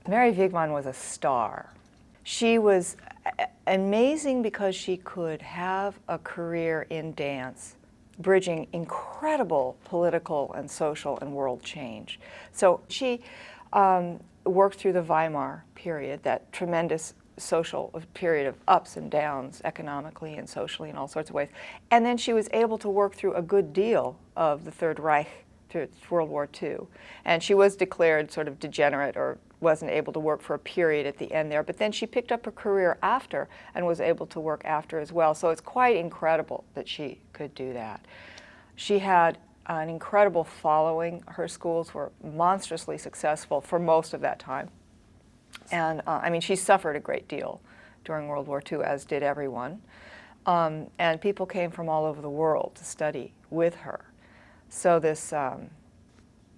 Mary Wigman was a star. She was amazing because she could have a career in dance, bridging incredible political and social and world change. So she worked through the Weimar period, that tremendous social period of ups and downs economically and socially in all sorts of ways. And then she was able to work through a good deal of the Third Reich through World War II. And she was declared sort of degenerate or wasn't able to work for a period at the end there, but then she picked up her career after and was able to work after as well. So it's quite incredible that she could do that. She had an incredible following. Her schools were monstrously successful for most of that time. And I mean, she suffered a great deal during World War II, as did everyone. And people came from all over the world to study with her. So this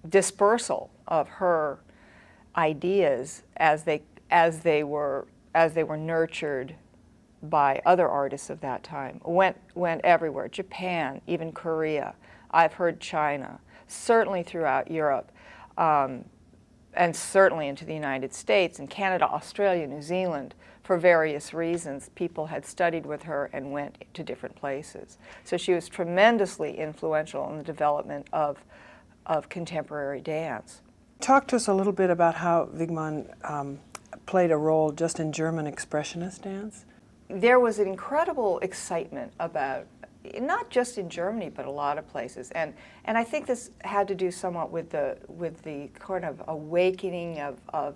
dispersal of her ideas as they were nurtured by other artists of that time went everywhere. Japan, even Korea. I've heard China, certainly throughout Europe, and certainly into the United States and Canada, Australia, New Zealand. For various reasons, people had studied with her and went to different places. So she was tremendously influential in the development of contemporary dance. Talk to us a little bit about how Wigman played a role just in German expressionist dance. There was an incredible excitement about, not just in Germany, but a lot of places. And I think this had to do somewhat with the kind of awakening of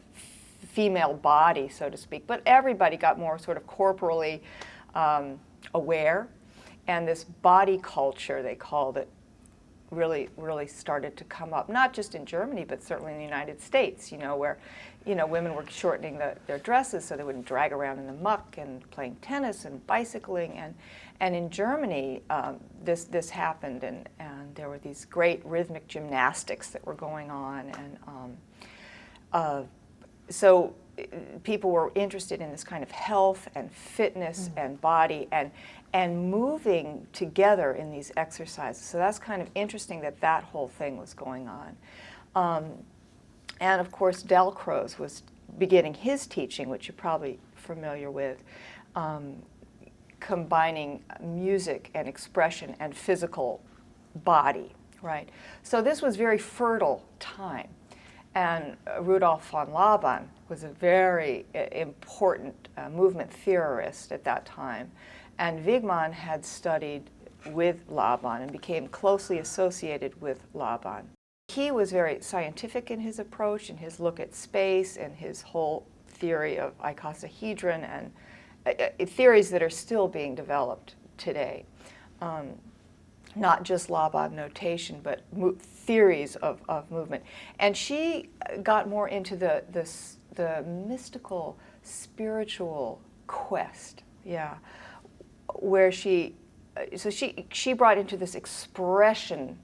female body, so to speak. But everybody got more sort of corporally aware. And this body culture, they called it, really started to come up, not just in Germany, but certainly in the United States, where, women were shortening their dresses so they wouldn't drag around in the muck, and playing tennis and bicycling. And in Germany, this happened, and there were these great rhythmic gymnastics that were going on. And so people were interested in this kind of health and fitness and body and moving together in these exercises. So that's kind of interesting that whole thing was going on. And of course, Delcros was beginning his teaching, which you're probably familiar with, combining music and expression and physical body, right? So this was very fertile time. And Rudolf von Laban was a very important movement theorist at that time. And Wigman had studied with Laban and became closely associated with Laban. He was very scientific in his approach and his look at space and his whole theory of icosahedron and theories that are still being developed today. Not just Laban notation, but theories of movement. And she got more into the mystical, spiritual quest, where she brought into this expression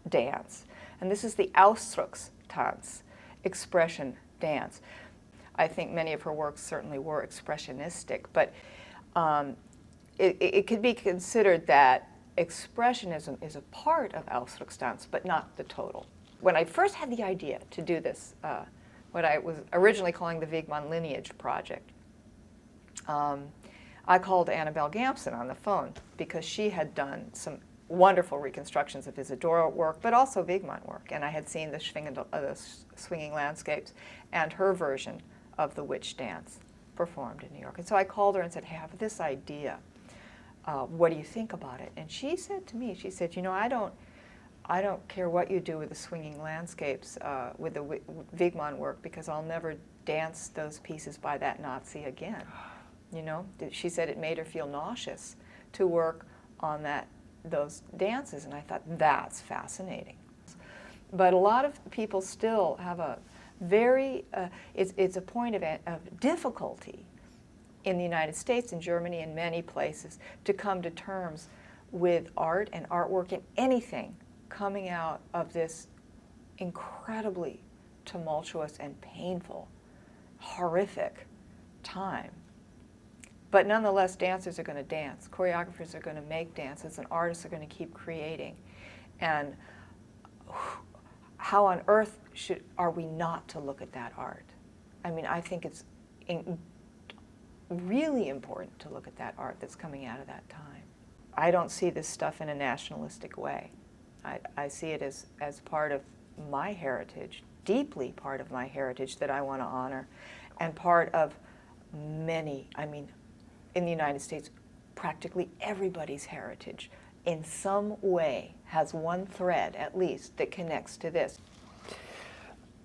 dance. And this is the Ausdruckstanz, expression dance. I think many of her works certainly were expressionistic, but it could be considered that expressionism is a part of Ausdruckstanz, but not the total. When I first had the idea to do this, what I was originally calling the Wigman Lineage Project, I called Annabelle Gampson on the phone because she had done some wonderful reconstructions of Isadora work, but also Wigman work. And I had seen the swinging landscapes and her version of the witch dance performed in New York. And so I called her and said, hey, I have this idea. What do you think about it? And she said to me, she said, I don't care what you do with the swinging landscapes with the Wigman work, because I'll never dance those pieces by that Nazi again. She said it made her feel nauseous to work on those dances, and I thought, that's fascinating. But a lot of people still have a very, it's a point of difficulty in the United States and Germany and many places to come to terms with art and artwork and anything coming out of this incredibly tumultuous and painful, horrific time. But nonetheless, dancers are going to dance. Choreographers are going to make dances, and artists are going to keep creating. And how on earth are we not to look at that art? I mean, I think it's really important to look at that art that's coming out of that time. I don't see this stuff in a nationalistic way. I see it as part of my heritage, deeply part of my heritage that I want to honor, and part of many, I mean, in the United States, practically everybody's heritage in some way has one thread, at least, that connects to this.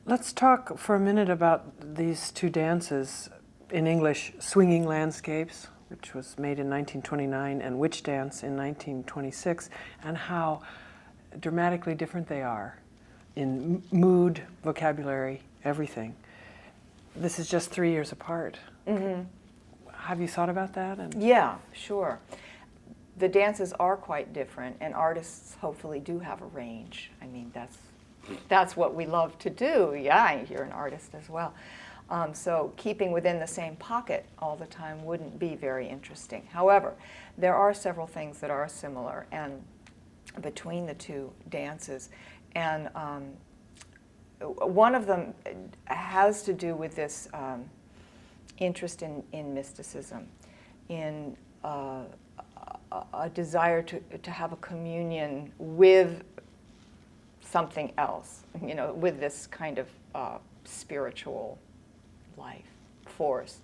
Let's talk for a minute about these two dances, in English, Swinging Landscapes, which was made in 1929, and Witch Dance in 1926, and how dramatically different they are in mood, vocabulary, everything. This is just 3 years apart. Mm-hmm. Have you thought about that? Yeah, sure. The dances are quite different, and artists hopefully do have a range. I mean, that's what we love to do. Yeah, you're an artist as well. So keeping within the same pocket all the time wouldn't be very interesting. However, there are several things that are similar and between the two dances, and one of them has to do with this interest in mysticism, in a desire to have a communion with something else, you know, with this kind of spiritual life force.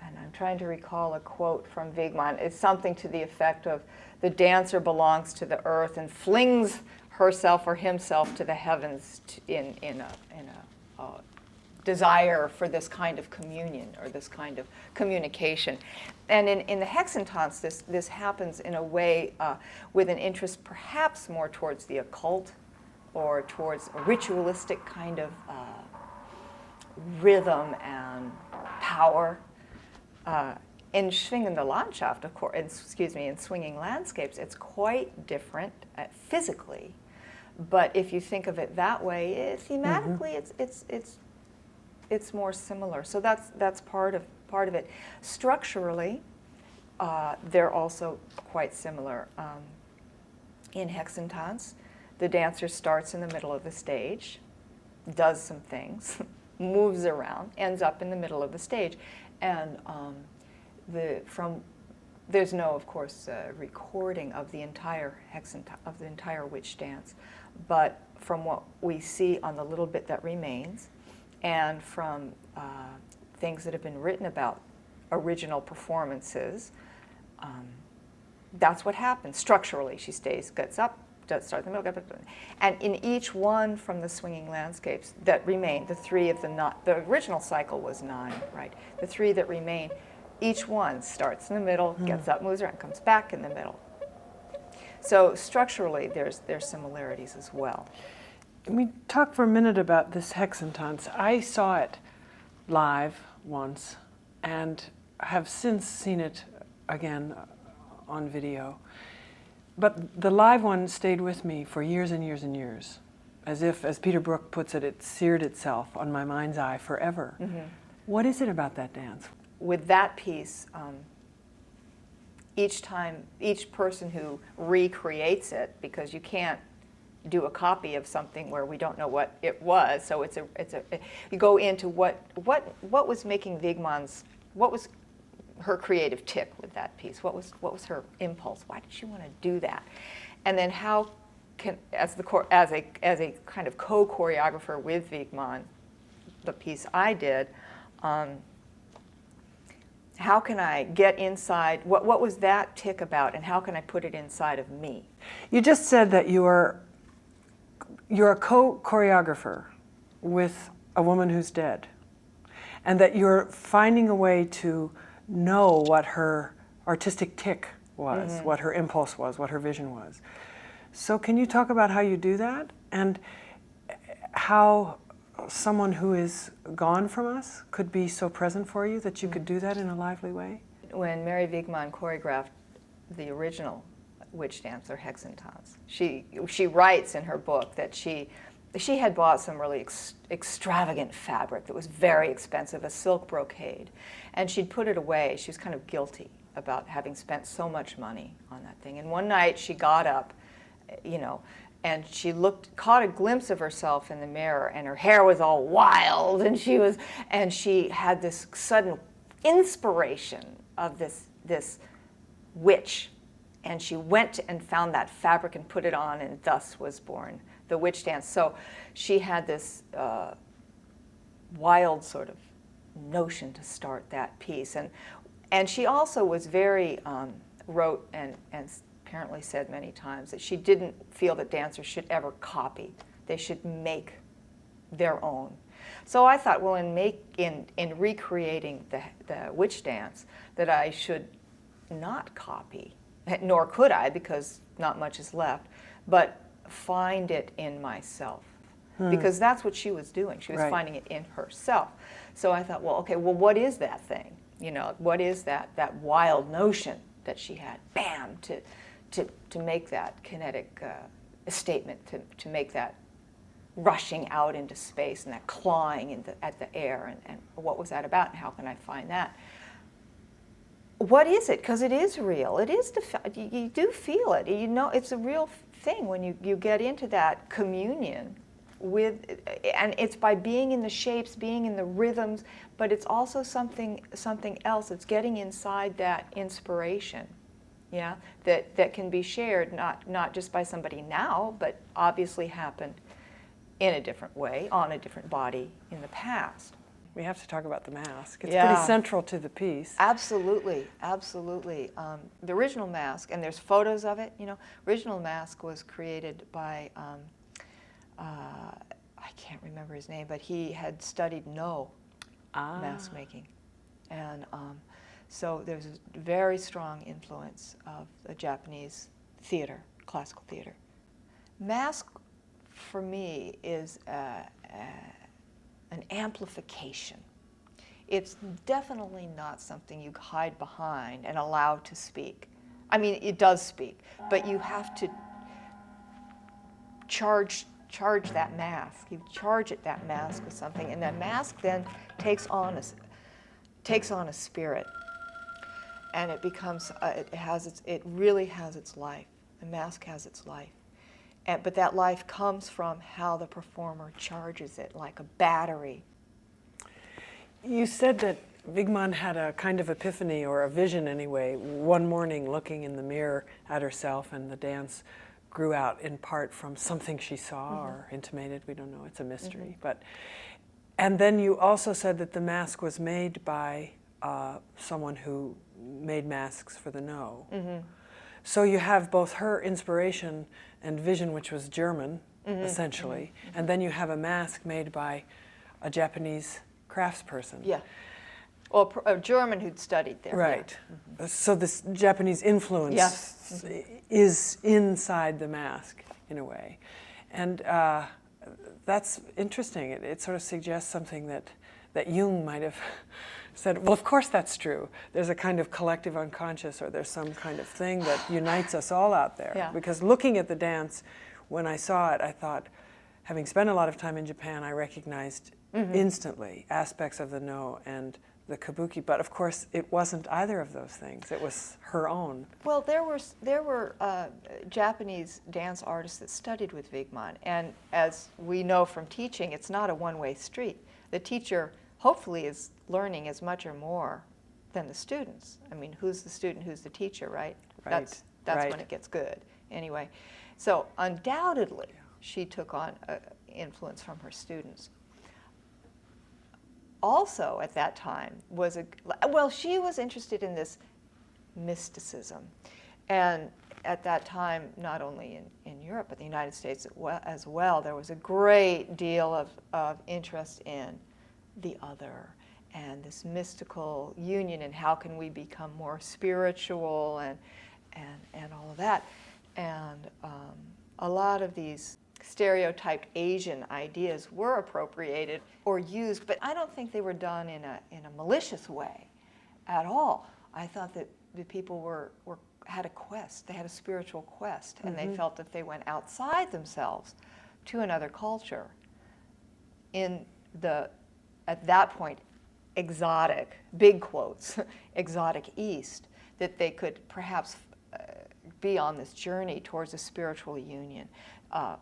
And I'm trying to recall a quote from Wigman. It's something to the effect of, "The dancer belongs to the earth and flings herself or himself to the heavens in a desire for this kind of communion or this kind of communication." And in the Hexentance, this happens in a way with an interest perhaps more towards the occult or towards a ritualistic kind of rhythm and power. In Schwingende Landschaft, of course, in Swinging Landscapes, it's quite different physically. But if you think of it that way, thematically, it's more similar. So that's part of it. Structurally, they're also quite similar. In Hexentance, the dancer starts in the middle of the stage, does some things, moves around, ends up in the middle of the stage, and there's no, of course, recording of the entire Witch Dance, but from what we see on the little bit that remains, and from things that have been written about original performances, that's what happens structurally. She gets up, does start in the middle, and in each one from the Swinging Landscapes that remain, the three of the original cycle was 9, right? The 3 that remain, each one starts in the middle, gets up, moves around, comes back in the middle. So structurally, there's similarities as well. We talk for a minute about this Hexentance. I saw it live once and have since seen it again on video. But the live one stayed with me for years and years and years, as if, as Peter Brook puts it, it seared itself on my mind's eye forever. Mm-hmm. What is it about that dance? With that piece, each person who recreates it, because you can't do a copy of something where we don't know what it was, so you go into what was making what was her creative tick with that piece? What was her impulse? Why did she want to do that? And then how can, as a kind of co-choreographer with Wigman, the piece I did, how can I get inside? What was that tick about, and how can I put it inside of me? You just said that you're a co-choreographer with a woman who's dead, and that you're finding a way to know what her artistic tick was, mm-hmm. what her impulse was, what her vision was. So can you talk about how you do that, and how someone who is gone from us could be so present for you that you could do that in a lively way? When Mary Wigman choreographed the original Witch Dance, or Hexentance, she writes in her book that she had bought some really extravagant fabric that was very expensive, a silk brocade, and she'd put it away. She was kind of guilty about having spent so much money on that thing. And one night she got up, and she caught a glimpse of herself in the mirror, and her hair was all wild, and she had this sudden inspiration of this witch, and she went and found that fabric and put it on, and thus was born the witch dance. So she had this wild sort of notion to start that piece, and she also was very wrote and apparently said many times that she didn't feel that dancers should ever copy. They should make their own. So I thought, well, in recreating the witch dance, that I should not copy, nor could I, because not much is left, but find it in myself. Because that's what she was doing. She was Right. finding it in herself. So I thought, well, okay, well, what is that thing? What is that wild notion that she had? Bam! To make that kinetic statement, to make that rushing out into space and that clawing at the air, and what was that about, and how can I find that? What is it? Because it is real. It is you do feel it. It's a real thing when you get into that communion with, and it's by being in the shapes, being in the rhythms, but it's also something else. It's getting inside that inspiration, yeah, that can be shared, not just by somebody now, but obviously happened in a different way, on a different body in the past. We have to talk about the mask. It's Yeah. pretty central to the piece. Absolutely, absolutely. The original mask, and there's photos of it, original mask was created by, I can't remember his name, but he had studied mask making. And so there's a very strong influence of the Japanese theater, classical theater. Mask, for me, is an amplification. It's definitely not something you hide behind and allow to speak. I mean, it does speak, but you have to charge that mask. You charge that mask with something, and that mask then takes on a spirit, and it becomes it really has its life. The mask has its life. But that life comes from how the performer charges it, like a battery. You said that Wigman had a kind of epiphany, or a vision anyway, one morning looking in the mirror at herself, and the dance grew out in part from something she saw or intimated. We don't know, it's a mystery. And then you also said that the mask was made by someone who made masks for the No. So you have both her inspiration and vision, which was German, essentially, and then you have a mask made by a Japanese craftsperson. Yeah. Well, a German who'd studied there. Right. Yeah. So this Japanese influence is inside the mask, in a way. And that's interesting. It sort of suggests something that Jung might have said, well, of course that's true. There's a kind of collective unconscious, or there's some kind of thing that unites us all out there. Yeah. Because looking at the dance, when I saw it, I thought, having spent a lot of time in Japan, I recognized instantly aspects of the No and the kabuki, but of course it wasn't either of those things. It was her own. Well, there were Japanese dance artists that studied with Wigman, and as we know from teaching, it's not a one-way street. The teacher hopefully is learning as much or more than the students. I mean, who's the student, who's the teacher, right? That's right. when it gets good. Anyway, so undoubtedly she took on influence from her students. Also at that time she was interested in this mysticism. And at that time, not only in Europe, but the United States as well, there was a great deal of interest in the other and this mystical union, and how can we become more spiritual and all of that. And a lot of these stereotyped Asian ideas were appropriated or used, but I don't think they were done in a malicious way at all. I thought that the people had a quest. They had a spiritual quest, and they felt that they went outside themselves to another culture in the, at that point, exotic, big quotes, exotic East, that they could perhaps be on this journey towards a spiritual union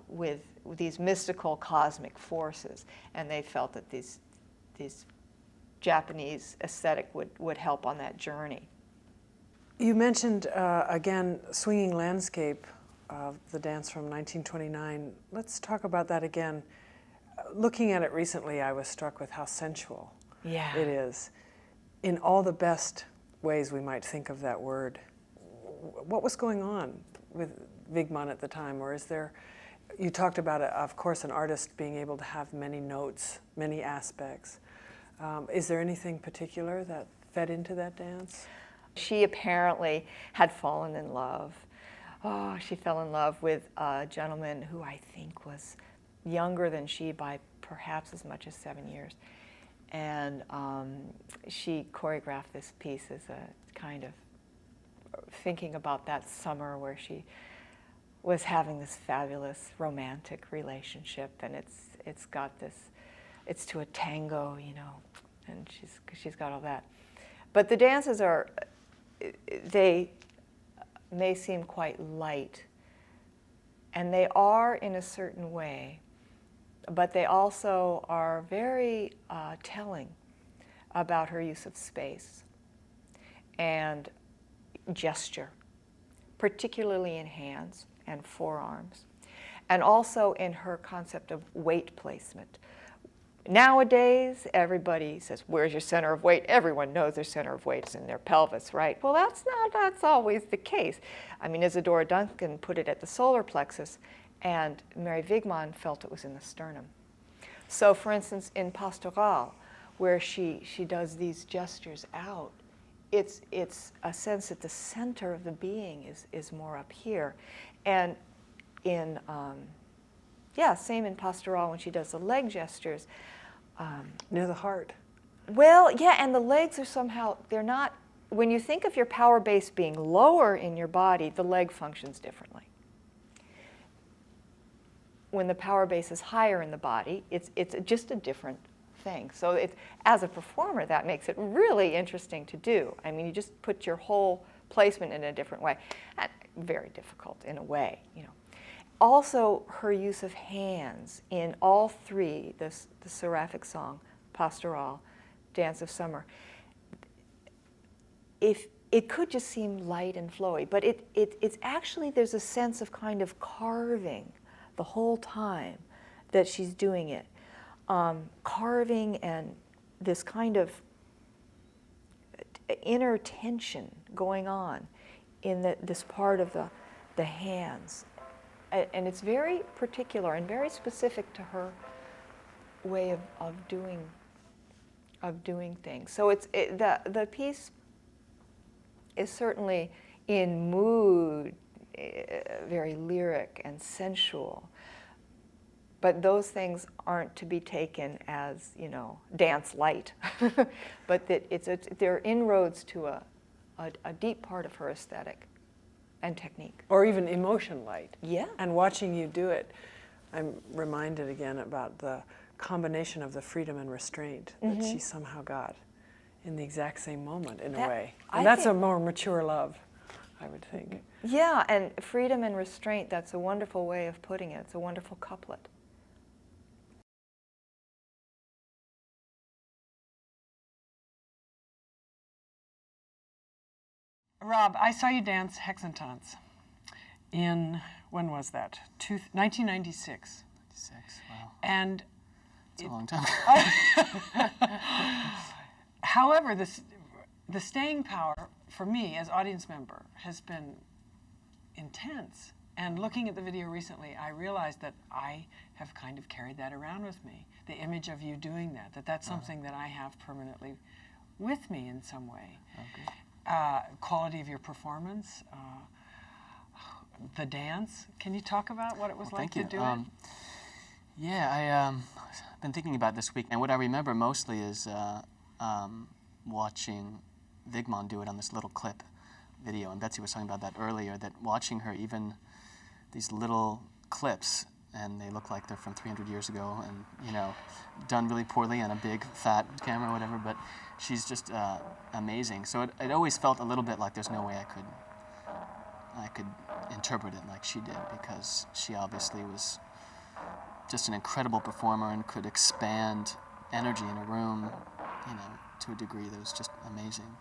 with these mystical cosmic forces, and they felt that these Japanese aesthetic would help on that journey. You mentioned, again, Swinging Landscape, the dance from 1929. Let's talk about that again. Looking at it recently, I was struck with how sensual it is, in all the best ways we might think of that word. What was going on with Wigman at the time, or is there, you talked about, of course, an artist being able to have many notes, many aspects. Is there anything particular that fed into that dance? She apparently had fallen in love. Oh, she fell in love with a gentleman who I think was younger than she by perhaps as much as 7 years. And she choreographed this piece as a kind of thinking about that summer where she was having this fabulous romantic relationship, and it's got this, it's to a tango, you know, and she's got all that. But the dances are, they may seem quite light, and they are in a certain way, but they also are very telling about her use of space and gesture, particularly in hands and forearms, and also in her concept of weight placement. Nowadays, everybody says, where's your center of weight? Everyone knows their center of weight is in their pelvis, right? Well, that's always the case. I mean, Isadora Duncan put it at the solar plexus, and Mary Wigman felt it was in the sternum. So, for instance, in Pastorale, where she does these gestures out, it's a sense that the center of the being is more up here. And in, same in Pastorale when she does the leg gestures. Near the heart. Well, yeah, and the legs are somehow, they're not, when you think of your power base being lower in your body, the leg functions differently. When the power base is higher in the body, it's just a different thing. So as a performer, that makes it really interesting to do. I mean, you just put your whole placement in a different way. Very difficult in a way, you know. Also, her use of hands in all three, the Seraphic song, Pastorale, Dance of Summer. If it could just seem light and flowy, but it's actually, there's a sense of kind of carving the whole time that she's doing it. Carving and this kind of inner tension going on in this part of the hands. And it's very particular and very specific to her way of doing things. So the piece is certainly in mood, very lyric and sensual. But those things aren't to be taken as, you know, dance light, but that they're inroads to a deep part of her aesthetic and technique. Or even emotion light. Yeah. And watching you do it, I'm reminded again about the combination of the freedom and restraint that she somehow got in the exact same moment, in a way. And that's a more mature love, I would think. Yeah, and freedom and restraint, that's a wonderful way of putting it. It's a wonderful couplet. Rob, I saw you dance Hexentons in, when was that? 1996. 96, wow. And it's a long time. However, the staying power for me as audience member has been intense. And looking at the video recently, I realized that I have kind of carried that around with me. The image of you doing that's something that I have permanently with me in some way. Okay. Quality of your performance, the dance. Can you talk about what it was like to do it? Yeah, I've been thinking about this week, and what I remember mostly is watching Wigman do it on this little clip video, and Betsy was talking about that earlier, that watching her, even these little clips, and they look like they're from 300 years ago, and, you know, done really poorly on a big, fat camera or whatever, but she's just amazing. So it always felt a little bit like there's no way I could I could interpret it like she did, because she obviously was just an incredible performer and could expand energy in a room, to a degree that was just amazing.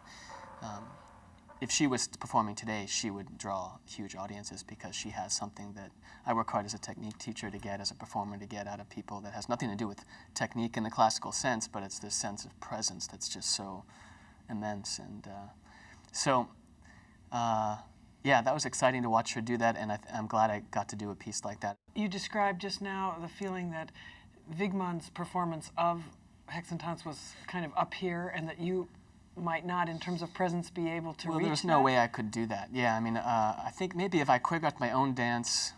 If she was performing today, she would draw huge audiences, because she has something that I work hard as a technique teacher to get, as a performer, to get out of people that has nothing to do with technique in the classical sense, but it's this sense of presence that's just so immense. And that was exciting to watch her do that, and I'm glad I got to do a piece like that. You described just now the feeling that Wigman's performance of Hexentanz was kind of up here, and that you might not, in terms of presence, be able to reach Well, there's no way I could do that. Yeah, I mean, I think maybe if I choreographed my own dance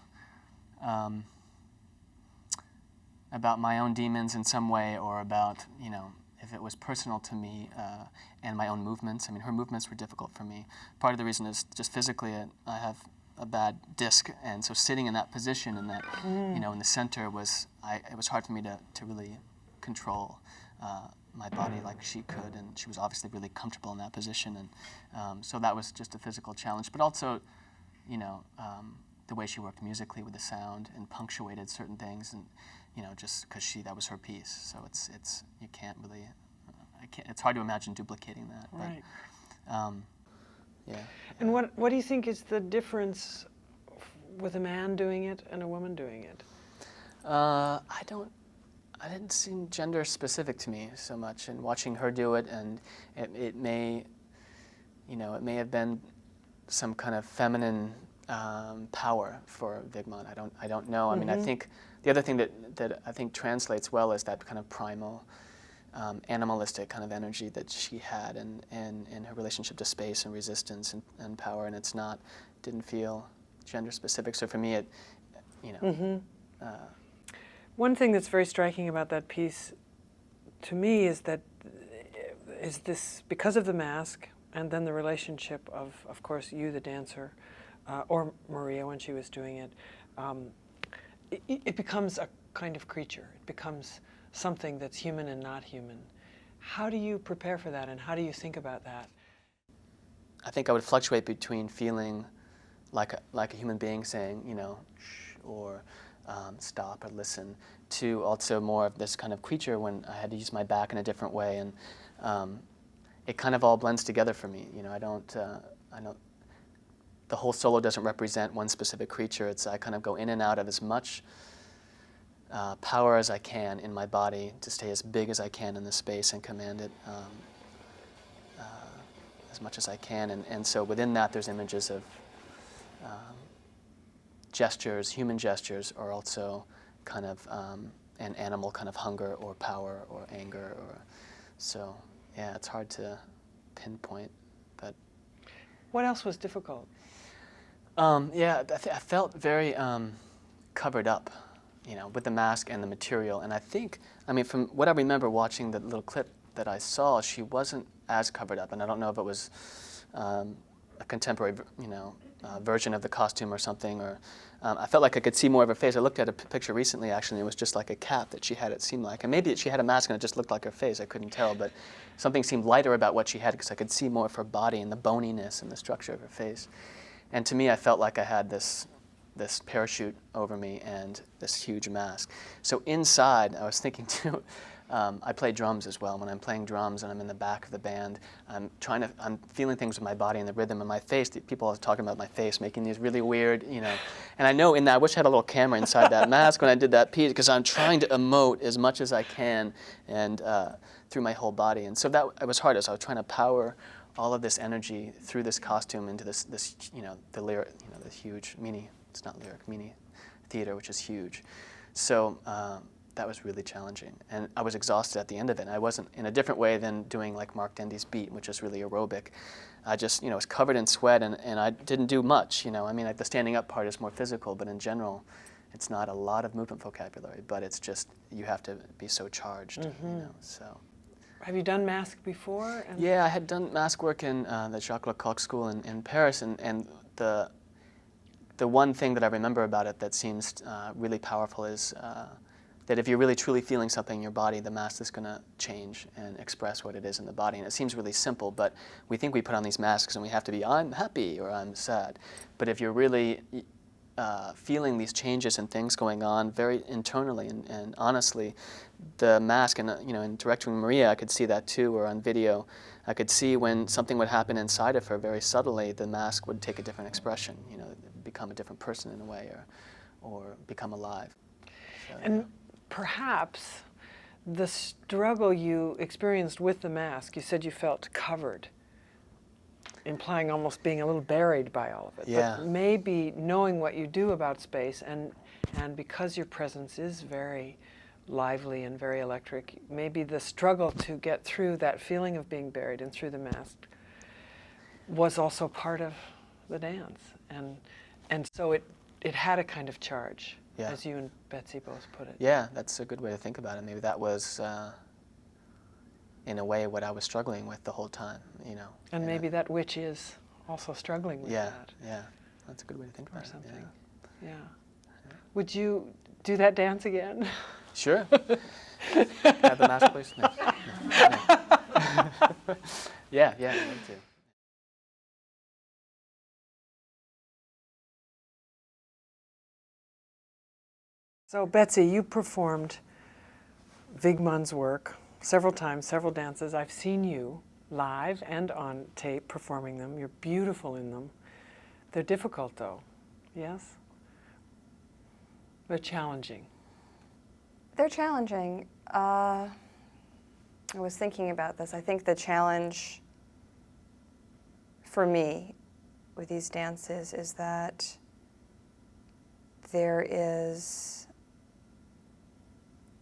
about my own demons in some way, or about, if it was personal to me, and my own movements. I mean, her movements were difficult for me. Part of the reason is just physically I have a bad disc, and so sitting in that position, in that, in the center, it was hard for me to really control my body like she could, and she was obviously really comfortable in that position, and so that was just a physical challenge. But also, the way she worked musically with the sound and punctuated certain things, and just because that was her piece. So it's you can't really, it's hard to imagine duplicating that. Right. But, yeah. And what do you think is the difference with a man doing it and a woman doing it? It didn't seem gender specific to me so much, and watching her do it, and it may have been some kind of feminine power for Wigman. I don't know. I mean, I think the other thing that I think translates well is that kind of primal, animalistic kind of energy that she had, and her relationship to space and resistance and power, and didn't feel gender specific. So for me, one thing that's very striking about that piece, to me, is this because of the mask, and then the relationship of course, you, the dancer, or Maria when she was doing it, it becomes a kind of creature. It becomes something that's human and not human. How do you prepare for that, and how do you think about that? I think I would fluctuate between feeling like a human being saying, shh, or stop or listen, to also more of this kind of creature when I had to use my back in a different way, and it kind of all blends together for me. I don't. The whole solo doesn't represent one specific creature. I kind of go in and out of as much power as I can in my body to stay as big as I can in the space and command it as much as I can. And so within that, there's images of gestures, human gestures, or also kind of an animal kind of hunger or power or anger. So yeah, it's hard to pinpoint. But what else was difficult? I felt very covered up, with the mask and the material. And I think, from what I remember watching the little clip that I saw, she wasn't as covered up. And I don't know if it was a contemporary, version of the costume or something. Or I felt like I could see more of her face. I looked at a picture recently, actually, and it was just like a cap that she had, it seemed like. And maybe she had a mask and it just looked like her face. I couldn't tell. But something seemed lighter about what she had, because I could see more of her body and the boniness and the structure of her face. And to me, I felt like I had this parachute over me and this huge mask. So inside, I was thinking too, I play drums as well. When I'm playing drums and I'm in the back of the band, I'm feeling things with my body and the rhythm and my face. People are talking about my face, making these really weird, And I know in that, I wish I had a little camera inside that mask when I did that piece, because I'm trying to emote as much as I can, and through my whole body. And so it was hard, as I was trying to power all of this energy through this costume into this the lyric, the huge mini theater, which is huge. So that was really challenging, and I was exhausted at the end of it. And I wasn't, in a different way than doing like Mark Dendy's Beat, which is really aerobic. I just was covered in sweat, and I didn't do much. Like the standing up part is more physical, but in general, it's not a lot of movement vocabulary. But it's just, you have to be so charged. So. Have you done mask before? Yeah, I had done mask work in the Jacques Lecoq School in Paris, and the one thing that I remember about it that seems really powerful is that if you're really truly feeling something in your body, the mask is going to change and express what it is in the body. And it seems really simple, but we think we put on these masks and we have to be, I'm happy or I'm sad. But if you're really feeling these changes and things going on very internally and honestly, the mask, and in directing Maria, I could see that too, or on video, I could see when something would happen inside of her very subtly, the mask would take a different expression, become a different person in a way, or become alive. So, And perhaps the struggle you experienced with the mask, you said you felt covered, implying almost being a little buried by all of it. Yeah. But maybe knowing what you do about space, and because your presence is very lively and very electric, maybe the struggle to get through that feeling of being buried and through the mask was also part of the dance. And so it had a kind of charge, Yeah. as you and Betsy both put it. Yeah, that's a good way to think about it. Maybe that was, in a way, what I was struggling with the whole time, And maybe that witch is also struggling with that. Yeah, that's a good way to think about Or it. something. Yeah. Would you do that dance again? Sure. Have the mask, please? No. No. Yeah, I'd love to. So, Betsy, you performed Wigman's work several times, several dances. I've seen you live and on tape performing them. You're beautiful in them. They're difficult, though. Yes? They're challenging. They're challenging. I was thinking about this. I think the challenge for me with these dances is that there is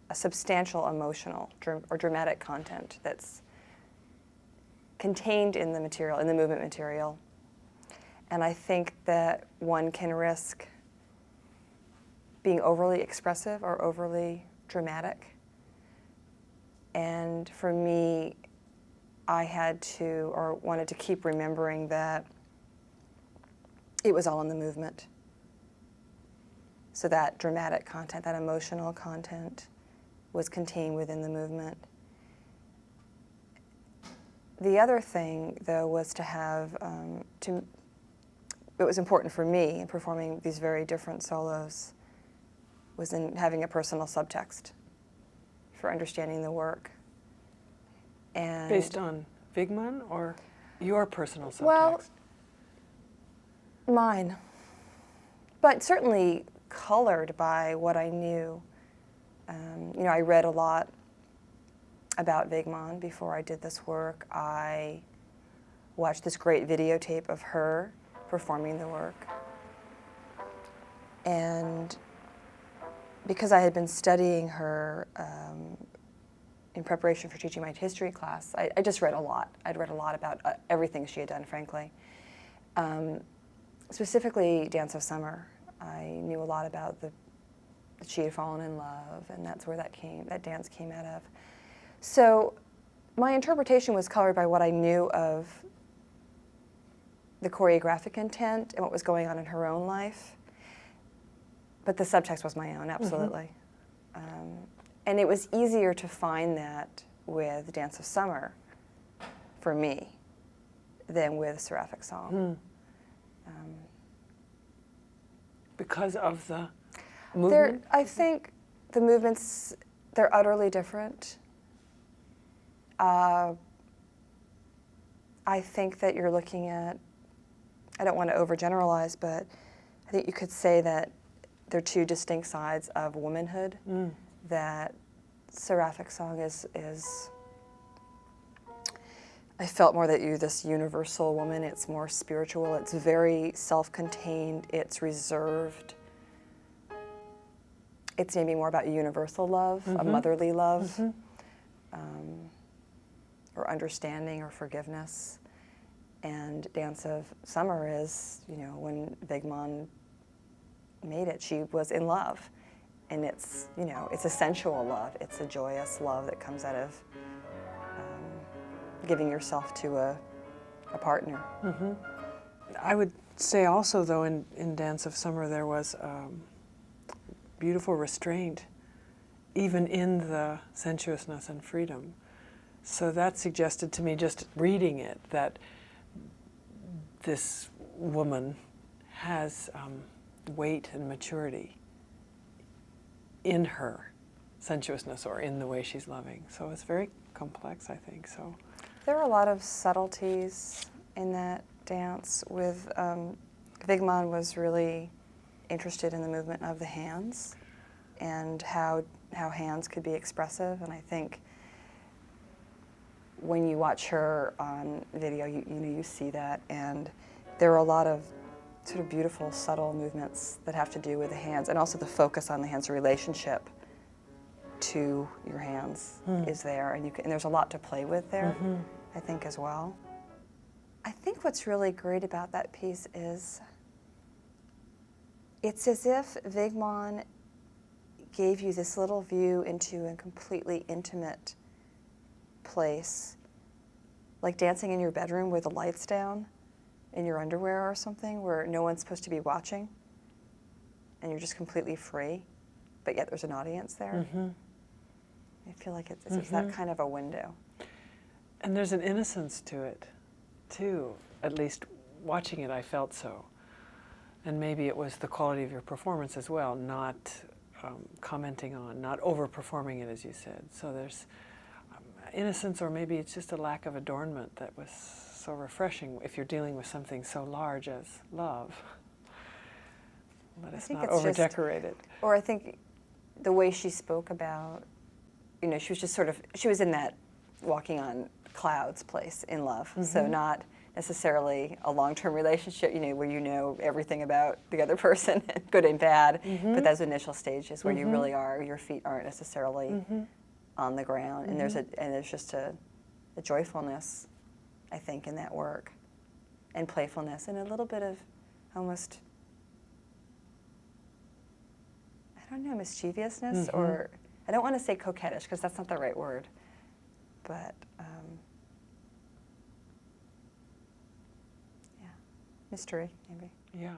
a substantial emotional or dramatic content that's contained in the material, in the movement material. And I think that one can risk being overly expressive or overly dramatic. And for me, I had to, or wanted to keep remembering that it was all in the movement. So that dramatic content, that emotional content was contained within the movement. The other thing, though, was to have, it was important for me in performing these very different solos, was in having a personal subtext for understanding the work. And Based on Wigman or your personal subtext? Well, mine. But certainly colored by what I knew. I read a lot about Wigman before I did this work. I watched this great videotape of her performing the work. And because I had been studying her in preparation for teaching my history class, I just read a lot. I'd read a lot about everything she had done, frankly. Specifically, Dance of Summer. I knew a lot about that she had fallen in love, and that's where that dance came out of. So my interpretation was colored by what I knew of the choreographic intent and what was going on in her own life. But the subtext was my own, absolutely. Mm-hmm. And it was easier to find that with Dance of Summer, for me, than with Seraphic Song. Because of the movement? I think the movements, they're utterly different. I think that you're looking at, I don't want to overgeneralize, but I think you could say that they're two distinct sides of womanhood, that Seraphic Song is I felt more that you're this universal woman. It's more spiritual. It's very self-contained. It's reserved. It's maybe more about universal love, a motherly love, or understanding or forgiveness. And Dance of Summer is, when Wigman made it, she was in love. And it's, it's a sensual love. It's a joyous love that comes out of giving yourself to a partner. I would say also, though, in Dance of Summer, there was beautiful restraint even in the sensuousness and freedom. So that suggested to me, just reading it, that this woman has weight and maturity in her sensuousness or in the way she's loving. So it's very complex, I think. So There were a lot of subtleties in that dance. With Wigman was really interested in the movement of the hands and how hands could be expressive. And I think when you watch her on video, you see that. And there are a lot of sort of beautiful, subtle movements that have to do with the hands, and also the focus on the hands, the relationship to your hands is there, and there's a lot to play with there, I think, as well. I think what's really great about that piece is it's as if Wigman gave you this little view into a completely intimate place, like dancing in your bedroom with the lights down in your underwear or something, where no one's supposed to be watching and you're just completely free, but yet there's an audience there. I feel like it's that kind of a window. and there's an innocence to it, too. At least watching it, I felt so. And maybe it was the quality of your performance as well, not commenting on, not overperforming it, as you said. So there's innocence, or maybe it's just a lack of adornment that was so refreshing if you're dealing with something so large as love. Let us not over-decorate it. Or I think the way she spoke about, she was just she was in that walking on clouds place in love. So not necessarily a long-term relationship, where you know everything about the other person, good and bad, but those initial stages where you really are, your feet aren't necessarily on the ground, and there's just a joyfulness, I think, in that work, and playfulness, and a little bit of almost, I don't know, mischievousness, or I don't want to say coquettish because that's not the right word, but yeah, mystery maybe. Yeah.